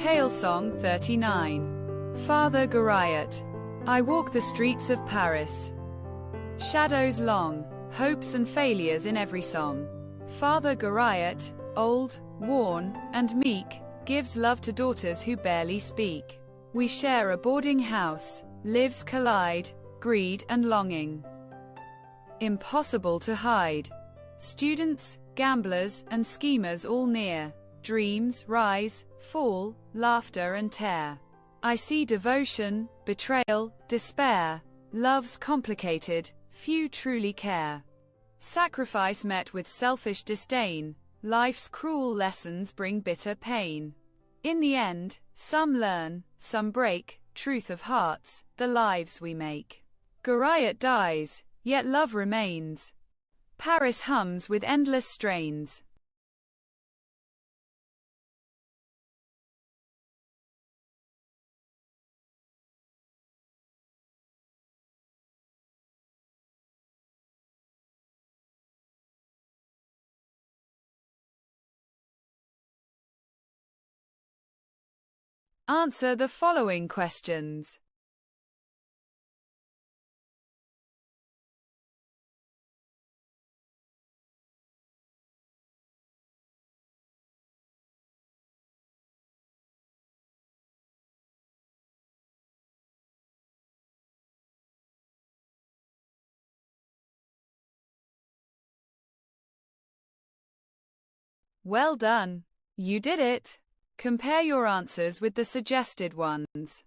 Talesong 39. Father Goriot. I walk the streets of Paris. Shadows long, hopes and failures in every song. Father Goriot, old, worn, and meek, gives love to daughters who barely speak. We share a boarding house, lives collide, greed and longing. Impossible to hide. Students, gamblers, and schemers all near. Dreams rise, fall, laughter and tear. I see devotion, betrayal, despair. Love's complicated, few truly care. Sacrifice met with selfish disdain. Life's cruel lessons bring bitter pain. In the end, some learn, some break. Truth of hearts, the lives we make. Goriot dies, yet love remains. Paris hums with endless strains. Answer the following questions. Well done! You did it! Compare your answers with the suggested ones.